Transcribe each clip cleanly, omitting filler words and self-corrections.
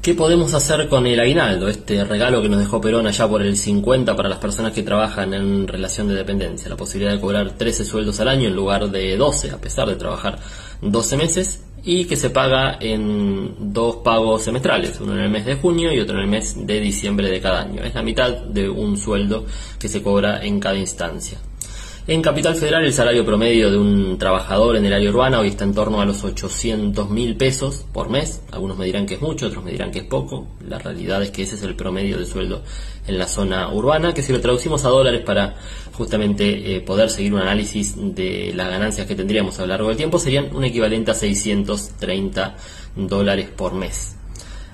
¿Qué podemos hacer con el aguinaldo? Este regalo que nos dejó Perón allá por el 50 para las personas que trabajan en relación de dependencia. La posibilidad de cobrar 13 sueldos al año en lugar de 12, a pesar de trabajar 12 meses. Y que se paga en 2 pagos semestrales, uno en el mes de junio y otro en el mes de diciembre de cada año. Es la mitad de un sueldo que se cobra en cada instancia. En Capital Federal el salario promedio de un trabajador en el área urbana hoy está en torno a los 800.000 pesos por mes. Algunos me dirán que es mucho, otros me dirán que es poco. La realidad es que ese es el promedio de sueldo en la zona urbana, que si lo traducimos a dólares para justamente poder seguir un análisis de las ganancias que tendríamos a lo largo del tiempo, serían un equivalente a $630 por mes.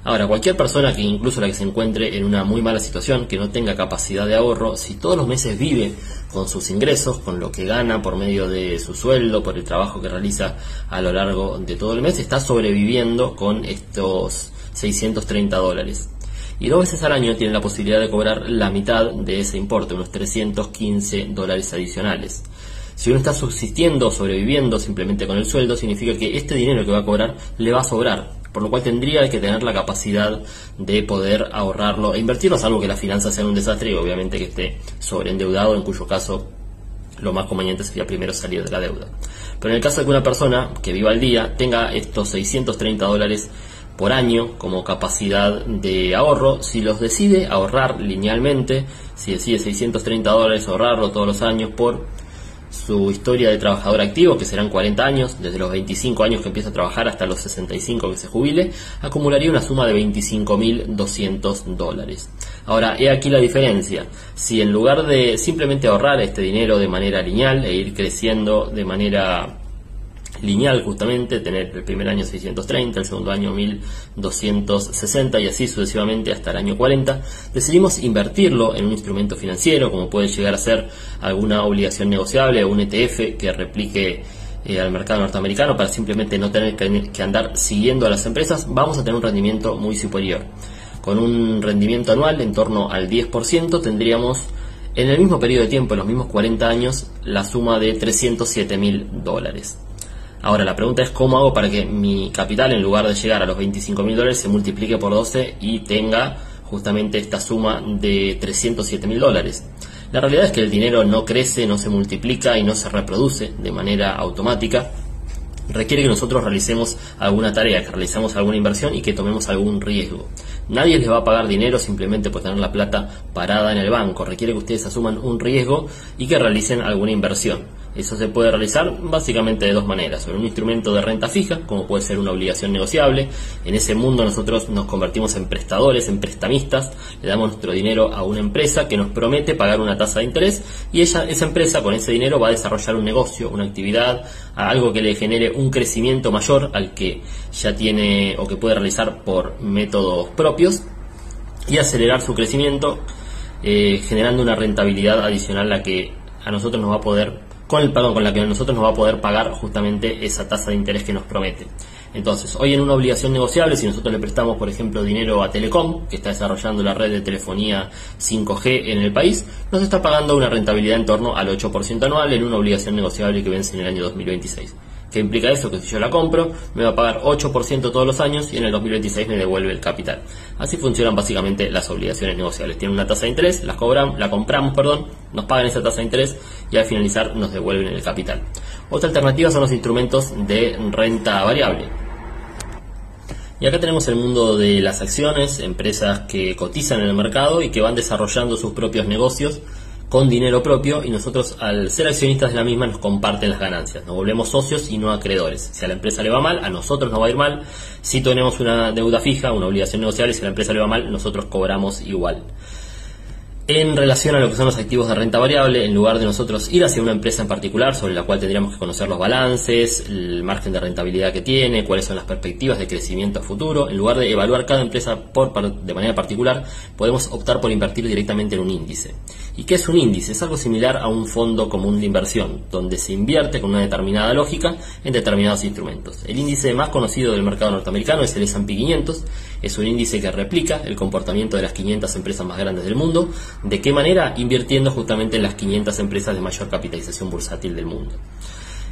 Ahora, cualquier persona, que incluso la que se encuentre en una muy mala situación, que no tenga capacidad de ahorro, si todos los meses vive con sus ingresos, con lo que gana por medio de su sueldo, por el trabajo que realiza a lo largo de todo el mes, está sobreviviendo con estos $630. Y 2 veces al año tiene la posibilidad de cobrar la mitad de ese importe, unos $315 adicionales. Si uno está subsistiendo o sobreviviendo simplemente con el sueldo, significa que este dinero que va a cobrar le va a sobrar, por lo cual tendría que tener la capacidad de poder ahorrarlo e invertirlo, salvo que las finanzas sean un desastre y obviamente que esté sobreendeudado, en cuyo caso lo más conveniente sería primero salir de la deuda. Pero en el caso de que una persona que viva al día tenga estos $630 por año como capacidad de ahorro, si los decide ahorrar linealmente, si decide $630 ahorrarlo todos los años por su historia de trabajador activo, que serán 40 años, desde los 25 años que empieza a trabajar hasta los 65 que se jubile, acumularía una suma de $25.200. Ahora, he aquí la diferencia. Si en lugar de simplemente ahorrar este dinero de manera lineal e ir creciendo de manera lineal, justamente, tener el primer año 630, el segundo año 1260 y así sucesivamente hasta el año 40, decidimos invertirlo en un instrumento financiero, como puede llegar a ser alguna obligación negociable o un ETF que replique al mercado norteamericano, para simplemente no tener que andar siguiendo a las empresas, vamos a tener un rendimiento muy superior. Con un rendimiento anual en torno al 10%, tendríamos en el mismo periodo de tiempo, en los mismos 40 años, la suma de $307.000. Ahora, la pregunta es cómo hago para que mi capital, en lugar de llegar a los $25.000, se multiplique por 12 y tenga justamente esta suma de $307.000. La realidad es que el dinero no crece, no se multiplica y no se reproduce de manera automática. Requiere que nosotros realicemos alguna tarea, que realicemos alguna inversión y que tomemos algún riesgo. Nadie les va a pagar dinero simplemente por tener la plata parada en el banco. Requiere que ustedes asuman un riesgo y que realicen alguna inversión. Eso se puede realizar básicamente de 2 maneras: sobre un instrumento de renta fija, como puede ser una obligación negociable. En ese mundo nosotros nos convertimos en prestadores, en prestamistas, le damos nuestro dinero a una empresa que nos promete pagar una tasa de interés y esa empresa con ese dinero va a desarrollar un negocio, una actividad, algo que le genere un crecimiento mayor al que ya tiene o que puede realizar por métodos propios y acelerar su crecimiento, generando una rentabilidad adicional a la que a nosotros nos va a poder con la que nosotros nos va a poder pagar justamente esa tasa de interés que nos promete. Entonces, hoy en una obligación negociable, si nosotros le prestamos, por ejemplo, dinero a Telecom, que está desarrollando la red de telefonía 5G en el país, nos está pagando una rentabilidad en torno al 8% anual en una obligación negociable que vence en el año 2026. ¿Qué implica eso? Que si yo la compro, me va a pagar 8% todos los años y en el 2026 me devuelve el capital. Así funcionan básicamente las obligaciones negociables. Tienen una tasa de interés, la compramos, nos pagan esa tasa de interés y al finalizar nos devuelven el capital. Otra alternativa son los instrumentos de renta variable. Y acá tenemos el mundo de las acciones, empresas que cotizan en el mercado y que van desarrollando sus propios negocios con dinero propio, y nosotros, al ser accionistas de la misma, nos comparten las ganancias, nos volvemos socios y no acreedores. Si a la empresa le va mal, a nosotros nos va a ir mal. Si tenemos una deuda fija, una obligación negociable, si a la empresa le va mal, nosotros cobramos igual. En relación a lo que son los activos de renta variable, en lugar de nosotros ir hacia una empresa en particular sobre la cual tendríamos que conocer los balances, el margen de rentabilidad que tiene, cuáles son las perspectivas de crecimiento a futuro, en lugar de evaluar cada empresa de manera particular, podemos optar por invertir directamente en un índice. ¿Y qué es un índice? Es algo similar a un fondo común de inversión, donde se invierte con una determinada lógica en determinados instrumentos. El índice más conocido del mercado norteamericano es el S&P 500, es un índice que replica el comportamiento de las 500 empresas más grandes del mundo. ¿De qué manera? Invirtiendo justamente en las 500 empresas de mayor capitalización bursátil del mundo.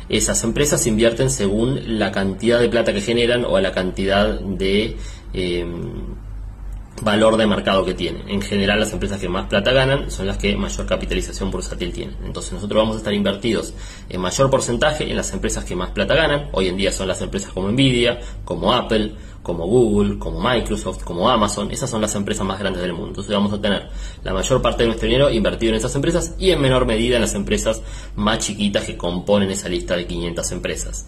Esas empresas invierten según la cantidad de plata que generan o a la cantidad de valor de mercado que tienen. En general, las empresas que más plata ganan son las que mayor capitalización bursátil tienen. Entonces nosotros vamos a estar invertidos en mayor porcentaje en las empresas que más plata ganan. Hoy en día son las empresas como Nvidia, como Apple, como Google, como Microsoft, como Amazon. Esas son las empresas más grandes del mundo. Entonces vamos a tener la mayor parte de nuestro dinero invertido en esas empresas y en menor medida en las empresas más chiquitas que componen esa lista de 500 empresas.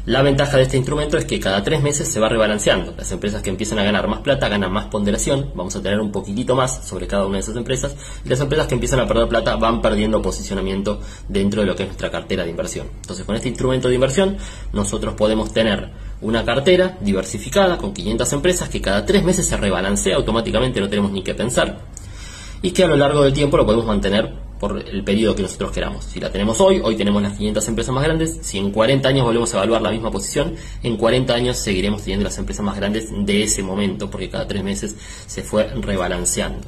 La ventaja de este instrumento es que cada 3 meses se va rebalanceando. Las empresas que empiezan a ganar más plata ganan más ponderación, vamos a tener un poquitito más sobre cada una de esas empresas, y las empresas que empiezan a perder plata van perdiendo posicionamiento dentro de lo que es nuestra cartera de inversión. Entonces, con este instrumento de inversión nosotros podemos tener una cartera diversificada con 500 empresas que cada 3 meses se rebalancea automáticamente, no tenemos ni que pensar, y que a lo largo del tiempo lo podemos mantener por el periodo que nosotros queramos. Si la tenemos hoy tenemos las 500 empresas más grandes. Si en 40 años volvemos a evaluar la misma posición, en 40 años seguiremos teniendo las empresas más grandes de ese momento, porque cada 3 meses se fue rebalanceando.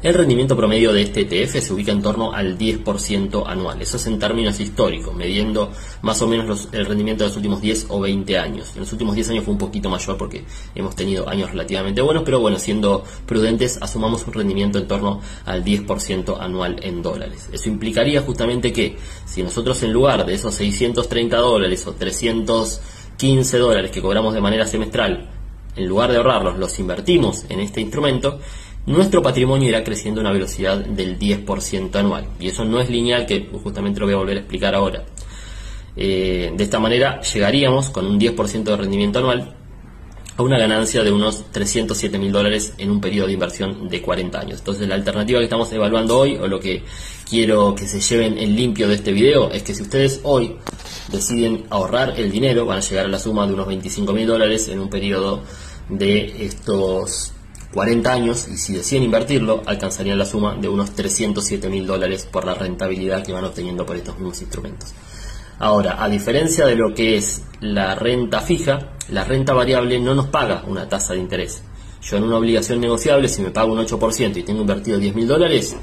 El rendimiento promedio de este ETF se ubica en torno al 10% anual. Eso es en términos históricos, midiendo más o menos el rendimiento de los últimos 10 o 20 años. En los últimos 10 años fue un poquito mayor porque hemos tenido años relativamente buenos, pero bueno, siendo prudentes, asumamos un rendimiento en torno al 10% anual en dólares. Eso implicaría justamente que si nosotros en lugar de esos $630 o $315 que cobramos de manera semestral, en lugar de ahorrarlos, los invertimos en este instrumento, nuestro patrimonio irá creciendo a una velocidad del 10% anual. Y eso no es lineal, que justamente lo voy a volver a explicar ahora. De esta manera llegaríamos con un 10% de rendimiento anual a una ganancia de unos $307.000 en un periodo de inversión de 40 años. Entonces la alternativa que estamos evaluando hoy, o lo que quiero que se lleven en limpio de este video, es que si ustedes hoy deciden ahorrar el dinero, van a llegar a la suma de unos $25.000 en un periodo de estos 40 años, y si deciden invertirlo, alcanzarían la suma de unos $307.000 por la rentabilidad que van obteniendo por estos mismos instrumentos. Ahora, a diferencia de lo que es la renta fija, la renta variable no nos paga una tasa de interés. Yo en una obligación negociable, si me pago un 8% y tengo invertido $10.000,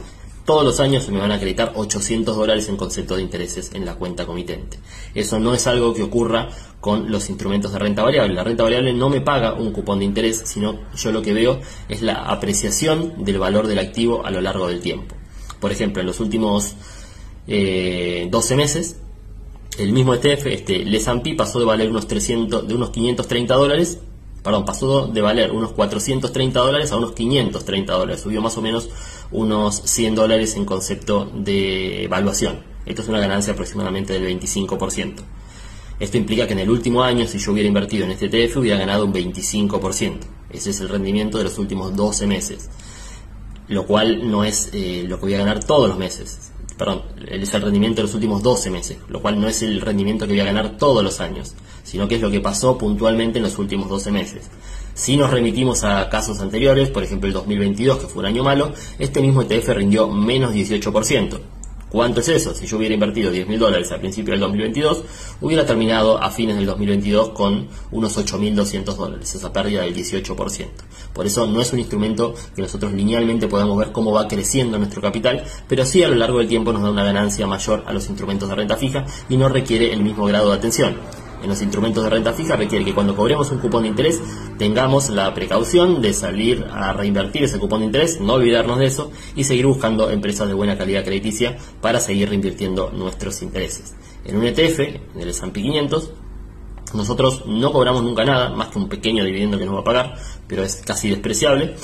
todos los años se me van a acreditar $800 en concepto de intereses en la cuenta comitente. Eso no es algo que ocurra con los instrumentos de renta variable. La renta variable no me paga un cupón de interés, sino yo lo que veo es la apreciación del valor del activo a lo largo del tiempo. Por ejemplo, en los últimos 12 meses, el mismo ETF, el S&P, pasó de valer unos $530, pasó de valer unos $430 a unos $530, subió más o menos unos $100 en concepto de evaluación. Esto es una ganancia aproximadamente del 25%. Esto implica que en el último año, si yo hubiera invertido en este ETF, hubiera ganado un 25%. Ese es el rendimiento de los últimos 12 meses, lo cual no es lo que voy a ganar todos los meses. Perdón, es el rendimiento de los últimos 12 meses, lo cual no es el rendimiento que voy a ganar todos los años, sino que es lo que pasó puntualmente en los últimos 12 meses. Si nos remitimos a casos anteriores, por ejemplo el 2022, que fue un año malo, este mismo ETF rindió menos 18%. ¿Cuánto es eso? Si yo hubiera invertido $10.000 al principio del 2022, hubiera terminado a fines del 2022 con unos $8.200, esa pérdida del 18%. Por eso no es un instrumento que nosotros linealmente podamos ver cómo va creciendo nuestro capital, pero sí a lo largo del tiempo nos da una ganancia mayor a los instrumentos de renta fija y no requiere el mismo grado de atención. En los instrumentos de renta fija requiere que cuando cobremos un cupón de interés tengamos la precaución de salir a reinvertir ese cupón de interés, no olvidarnos de eso y seguir buscando empresas de buena calidad crediticia para seguir reinvirtiendo nuestros intereses. En un ETF, en el S&P 500, nosotros no cobramos nunca nada, más que un pequeño dividendo que nos va a pagar, pero es casi despreciable.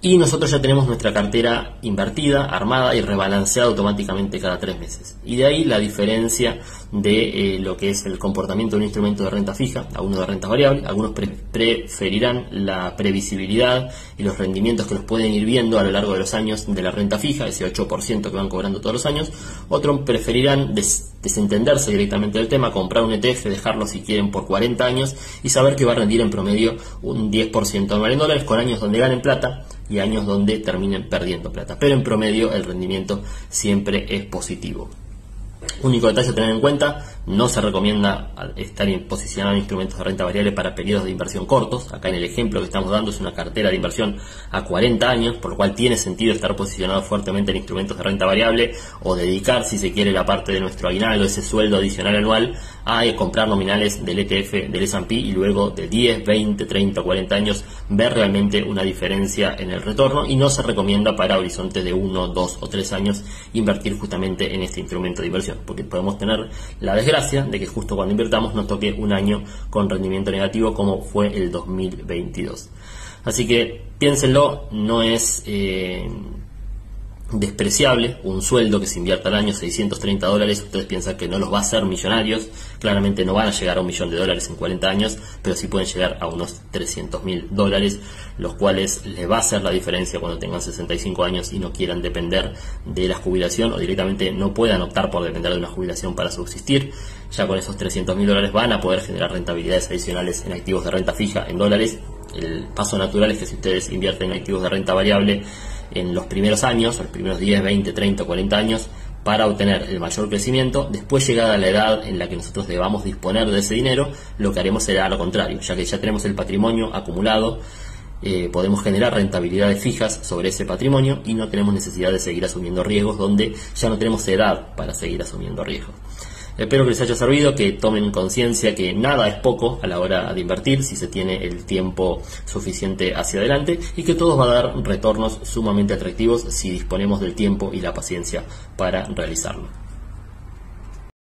Y nosotros ya tenemos nuestra cartera invertida, armada y rebalanceada automáticamente cada 3 meses. Y de ahí la diferencia de lo que es el comportamiento de un instrumento de renta fija a uno de renta variable. Algunos preferirán la previsibilidad y los rendimientos que los pueden ir viendo a lo largo de los años de la renta fija, ese 8% que van cobrando todos los años. Otros preferirán desentenderse directamente del tema, comprar un ETF, dejarlo si quieren por 40 años y saber que va a rendir en promedio un 10% anual en dólares, con años donde ganen plata y años donde terminen perdiendo plata, pero en promedio el rendimiento siempre es positivo. Único detalle a tener en cuenta, no se recomienda estar posicionado en instrumentos de renta variable para periodos de inversión cortos. Acá en el ejemplo que estamos dando es una cartera de inversión a 40 años, por lo cual tiene sentido estar posicionado fuertemente en instrumentos de renta variable o dedicar, si se quiere, la parte de nuestro aguinaldo, ese sueldo adicional anual, a comprar nominales del ETF del S&P y luego de 10, 20, 30, 40 años ver realmente una diferencia en el retorno, y no se recomienda para horizontes de 1, 2 o 3 años invertir justamente en este instrumento de inversión, porque podemos tener la desgracia de que justo cuando invertamos nos toque un año con rendimiento negativo como fue el 2022. Así que piénsenlo, no es despreciable un sueldo que se invierta al año, $630. Ustedes piensan que no los va a hacer millonarios, claramente no van a llegar a $1 millón en 40 años, pero sí pueden llegar a unos $300.000, los cuales les va a hacer la diferencia cuando tengan 65 años y no quieran depender de la jubilación, o directamente no puedan optar por depender de una jubilación para subsistir. Ya con esos $300.000 van a poder generar rentabilidades adicionales en activos de renta fija en dólares. El paso natural es que si ustedes invierten en activos de renta variable en los primeros años, o los primeros 10, 20, 30, 40 años, para obtener el mayor crecimiento, después llegada la edad en la que nosotros debamos disponer de ese dinero, lo que haremos será lo contrario, ya que ya tenemos el patrimonio acumulado, podemos generar rentabilidades fijas sobre ese patrimonio y no tenemos necesidad de seguir asumiendo riesgos donde ya no tenemos edad para seguir asumiendo riesgos. Espero que les haya servido, que tomen conciencia que nada es poco a la hora de invertir si se tiene el tiempo suficiente hacia adelante, y que todo va a dar retornos sumamente atractivos si disponemos del tiempo y la paciencia para realizarlo.